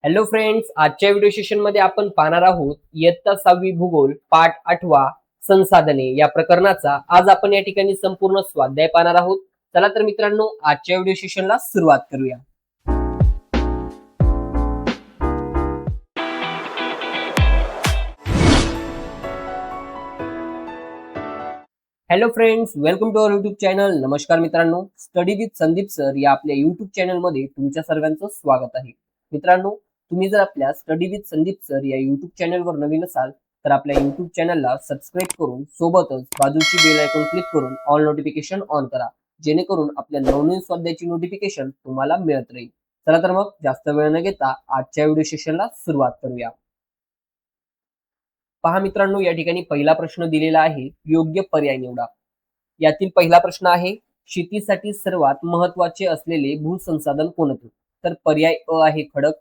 Hello friends, आजच्या video session मध्ये आपण पाहणार आहोत इयत्ता 6वी भूगोल पाठ 8 संसाधने या प्रकरणाचा आज आपण या ठिकाणी संपूर्ण स्वाध्याय पाहणार आहोत. चला तर मित्रांनो, आजच्या व्हिडिओ सेशनला सुरुवात करूया. Hello friends, welcome to our YouTube channel. नमस्कार मित्रांनो, स्टडी विथ संदीप सर या आपल्या युट्यूब चॅनल मध्ये तुमच्या सर्वांचं स्वागत आहे. मित्रांनो, तुम्ही जर आपल्या स्टडी विथ संदीप सर या युट्यूब चॅनलवर नवीन असाल तर आपल्या युट्यूब चॅनलला सबस्क्राईब करून सोबतच बाजूची बेल आयकॉन क्लिक करून ऑल नोटिफिकेशन ऑन करा, जेणेकरून आपल्या नवनवीन स्वाध्यायाची नोटिफिकेशन तुम्हाला मिळत राहील. चला तर मग जास्त वेळ न घेता आजच्या व्हिडिओ सेशनला सुरुवात करूया. पहा मित्रांनो, या ठिकाणी पहिला प्रश्न दिलेला आहे, योग्य पर्याय निवडा. यातील पहिला प्रश्न आहे, शेतीसाठी सर्वात महत्वाचे असलेले भूसंसाधन कोणते? तर पर्याय अ आहे खडक,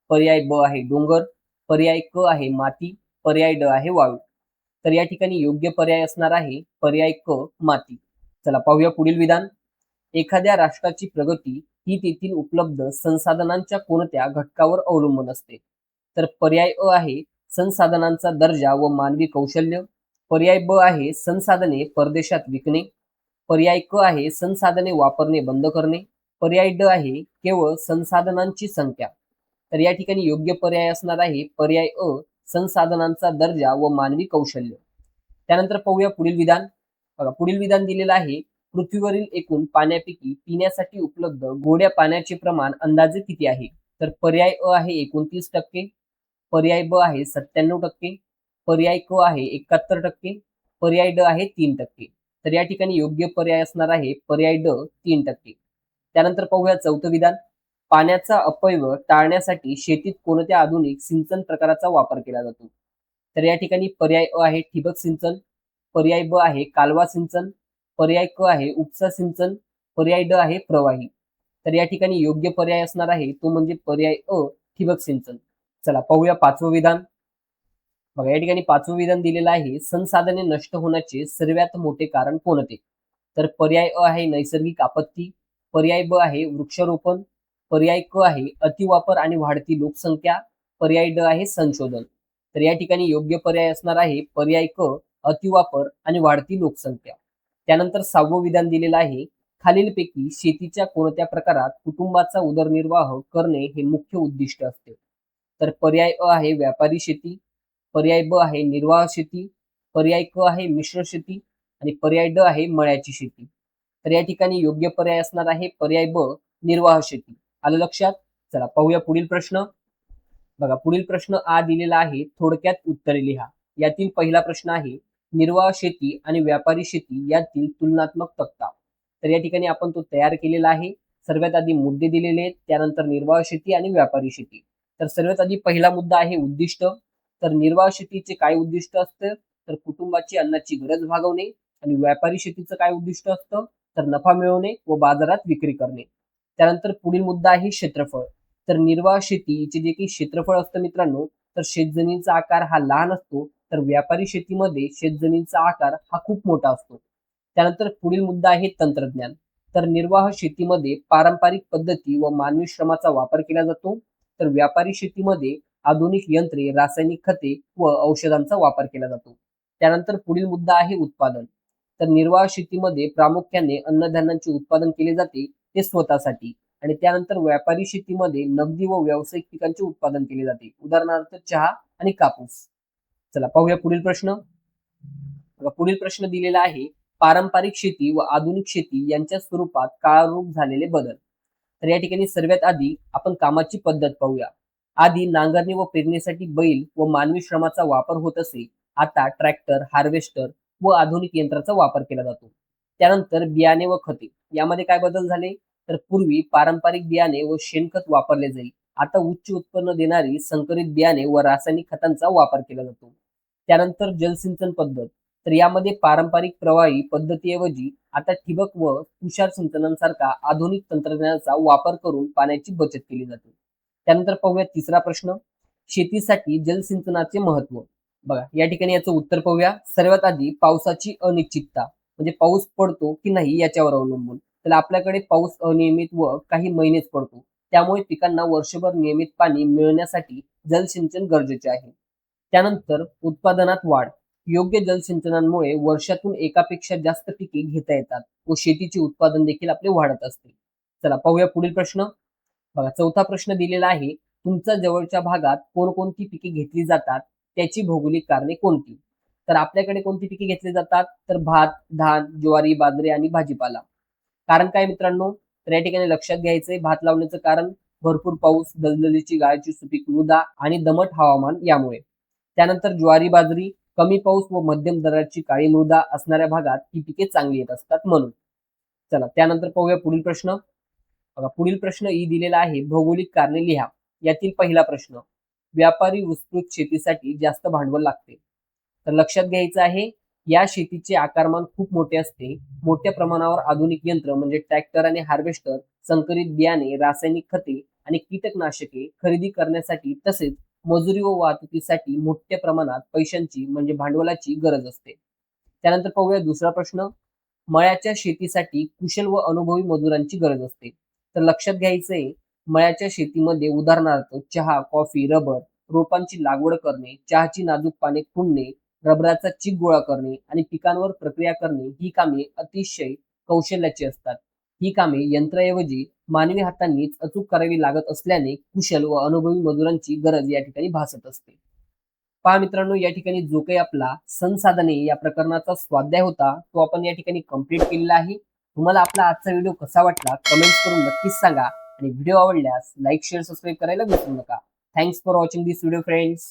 पर्याय ब आहे डोंगर, पर्याय क आहे माती, पर्याय ड आहे वाळू. तर या ठिकाणी योग्य पर्याय असणार आहे पर्याय क माती. चला पाहूया पुढील विधान. एखाद्या राष्ट्राची प्रगती ही तेथील उपलब्ध संसाधनांच्या कोणत्या घटकावर अवलंबून असते? तर पर्याय अ आहे संसाधनांचा दर्जा व मानवी कौशल्य, पर्याय ब आहे संसाधने परदेशात विकणे, पर्याय क आहे संसाधने वापरणे बंद करणे, पर्याय ड आहे केवळ संसाधनांची संख्या. तर या ठिकाणी योग्य पर्याय असणार आहे पर्याय अ संसाधनांचा दर्जा व मानवी कौशल्य. त्यानंतर पाहूया पुढील विधान. बघा, पुढील विधान दिलेलं आहे, पृथ्वीवरील एकूण पाण्यापैकी पिण्यासाठी उपलब्ध गोड्या पाण्याचे प्रमाण अंदाजे किती आहे? तर पर्याय अ आहे 29%, पर्याय ब आहे 97%, पर्याय क आहे 71%, पर्याय ड आहे 3%. तर या ठिकाणी योग्य पर्याय असणार आहे पर्याय ड 3%. त्यानंतर पाहूया चौथं विधान. पाण्याचा अपव्यय टाळण्यासाठी शेतीत कोणत्या आधुनिक सिंचन प्रकाराचा वापर केला जातो? तर या ठिकाणी पर्याय अ आहे ठिबक सिंचन, पर्याय ब आहे कालवा सिंचन, पर्याय क आहे उपसा सिंचन, पर्याय ड आहे प्रवाही. तर या ठिकाणी योग्य पर्याय असणार आहे तो म्हणजे पर्याय अ ठिबक सिंचन. चला पाहूया पाचवं विधान. बघा, या ठिकाणी पाचवं विधान दिलेलं आहे, संसाधने नष्ट होण्याचे सर्वात मोठे कारण कोणते? तर पर्याय अ आहे नैसर्गिक आपत्ती, पर्याय ब आहे वृक्षारोपण, पर्याय क आहे अतिवापर आणि वाढती लोकसंख्या, पर्याय ड आहे संशोधन. तर या ठिकाणी योग्य पर्याय असणार आहे पर्याय क अतिवापर आणि वाढती लोकसंख्या. त्यानंतर सहावं विधान दिलेलं आहे, खालीलपैकी शेतीच्या कोणत्या प्रकारात कुटुंबाचा उदरनिर्वाह करणे हे मुख्य उद्दिष्ट असते? तर पर्याय अ आहे व्यापारी शेती, पर्याय ब आहे निर्वाह शेती, पर्याय क आहे मिश्र शेती आणि पर्याय ड आहे मळ्याची शेती. तर या ठिकाणी योग्य पर्याय असणार आहे पर्याय ब निर्वाह शेती. आलं लक्षात? चला पाहूया पुढील प्रश्न. बघा, पुढील प्रश्न आ दिलेला आहे, थोडक्यात उत्तरे लिहा. यातील पहिला प्रश्न आहे, निर्वाह शेती आणि व्यापारी शेती यातील तुलनात्मक तक्ता. तर या ठिकाणी आपण तो तयार केलेला आहे. सर्वात आधी मुद्दे दिलेले आहेत, त्यानंतर निर्वाह शेती आणि व्यापारी शेती. तर सर्वात आधी पहिला मुद्दा आहे उद्दिष्ट. तर निर्वाह शेतीचे काय उद्दिष्ट असतं? तर कुटुंबाची अन्नाची गरज भागवणे. आणि व्यापारी शेतीचं काय उद्दिष्ट असतं? तर नफा मिळवणे व बाजारात विक्री करणे. त्यानंतर पुढील मुद्दा आहे क्षेत्रफळ. तर निर्वाह शेतीचे जे काही क्षेत्रफळ असतं मित्रांनो, तर शेतजमिनीचा आकार हा लहान असतो, तर व्यापारी शेतीमध्ये शेतजमिनीचा आकार हा खूप मोठा असतो. त्यानंतर पुढील मुद्दा आहे तंत्रज्ञान. तर निर्वाह शेतीमध्ये पारंपरिक पद्धती व मानवी श्रमाचा वापर केला जातो, तर व्यापारी शेतीमध्ये आधुनिक यंत्रे, रासायनिक खते व औषधांचा वापर केला जातो. त्यानंतर पुढील मुद्दा आहे उत्पादन. तर निर्वाह शेतीमध्ये प्रामुख्याने अन्नधान्याचे उत्पादन केले जाते, ते स्वतःसाठी. आणि त्यानंतर व्यापारी शेतीमध्ये नगदी व व्यावसायिक पिकांचे उत्पादन केले जाते, उदाहरणार्थ चहा आणि कापूस. चला पाहूया पुढील प्रश्न. बघा, पुढील प्रश्न दिलेला आहे, पारंपरिक शेती व आधुनिक शेती यांच्या स्वरूपात काळानुरूप झालेले बदल. तर या ठिकाणी सर्वात आधी आपण कामाची पद्धत पाहूया. आधी नांगरणी व पेरणीसाठी बैल व मानवी श्रमाचा वापर होत असे, आता ट्रॅक्टर, हार्वेस्टर व आधुनिक यंत्राचा वापर केला जातो. त्यानंतर बियाणे व खते यामध्ये काय बदल झाले? तर पूर्वी पारंपरिक बियाणे व शेणखत वापरले जाईल, आता उच्च उत्पन्न देणारी संकरित बियाणे व रासायनिक खतांचा वापर केला जातो. त्यानंतर जलसिंचन पद्धत. तर यामध्ये पारंपरिक प्रवाही पद्धतीऐवजी आता ठिबक व तुषार सिंचनासारखा आधुनिक तंत्रज्ञानाचा वापर करून पाण्याची बचत केली जाते. त्यानंतर पाहूया तिसरा प्रश्न, शेतीसाठी जलसिंचनाचे महत्व. बघा, या ठिकाणी याचं उत्तर पाहूया. सर्वात आधी पावसाची अनिश्चितता, म्हणजे पाऊस पडतो की नाही याच्यावर अवलंबून. तर आपल्याकडे पाऊस अनियमित व काही महिनेच पडतो, त्यामुळे पिकांना वर्षभर नियमित पाणी मिळण्यासाठी जलसिंचन गरजेचे आहे. त्यानंतर उत्पादनात वाढ. योग्य जलसिंचनामुळे वर्षातून एकापेक्षा जास्त पिके घेता येतात व शेतीचे उत्पादन देखील आपले वाढत असते. चला पाहूया पुढील प्रश्न. बघा, चौथा प्रश्न दिलेला आहे, तुमच्या जवळच्या भागात कोणकोणती पिके घेतली जातात, त्याची भौगोलिक कारणे कोणती? तर आपल्याकडे कोणती पिके घेतली जातात? तर भात, धान, ज्वारी, बाजरी आणि भाजीपाला. कारण काय मित्रांनो? तर या ठिकाणी लक्षात घ्यायचंय, भात लावण्याचं कारण भरपूर पाऊस, दलदलीची गाळाची सुपीक मृदा आणि दमट हवामान यामुळे. त्यानंतर ज्वारी, बाजरी कमी पाऊस व मध्यम दराची काळी मृदा असणाऱ्या भागात ही पिके चांगली येत असतात म्हणून. चला त्यानंतर पाहूया पुढील प्रश्न. बघा, पुढील प्रश्न ई दिलेला आहे, भौगोलिक कारणे लिहा. यातील पहिला प्रश्न, व्यापारी विस्तृत शेतीसाठी जास्त भांडवल लागते. तर लक्षात घ्यायचं आहे, या शेतीचे आकारमान खूप मोठे असते. मोठ्या प्रमाणावर आधुनिक यंत्र म्हणजे ट्रॅक्टर आणि हार्वेस्टर, संकरित बियाणे, रासायनिक खते आणि कीटकनाशके खरेदी करण्यासाठी तसेच मजुरी व वाहतुकीसाठी मोठ्या प्रमाणात पैशांची म्हणजे भांडवलाची गरज असते. त्यानंतर पाहूया दुसरा प्रश्न, मळ्याच्या शेतीसाठी कुशल व अनुभवी मजुरांची गरज असते. तर लक्षात घ्यायचंय, मळ्याच्या शेतीमध्ये उदाहरणार्थ चहा, कॉफी, रबर रोपांची लागवड करणे, चहाची नाजूक पाने खुडणे, रबराचा चीक गोळा करणे आणि पिकांवर प्रक्रिया करणे ही कामे अतिशय कौशल्याची असतात. ही कामे यंत्राऐवजी मानवी हातांनीच अचूक करावी लागत असल्याने कुशल व अनुभवी मजुरांची गरज या ठिकाणी भासत असते. पहा मित्रांनो, या ठिकाणी जो काही आपला संसाधने या प्रकरणाचा स्वाध्याय होता तो आपण या ठिकाणी कंप्लीट केलेला आहे. तुम्हाला आपला आजचा व्हिडिओ कसा वाटला कमेंट्स करून नक्कीच सांगा आणि व्हिडिओ आवडल्यास लाईक शेअर सबस्क्राईब करायला विसरू नका. Thanks for watching this video friends.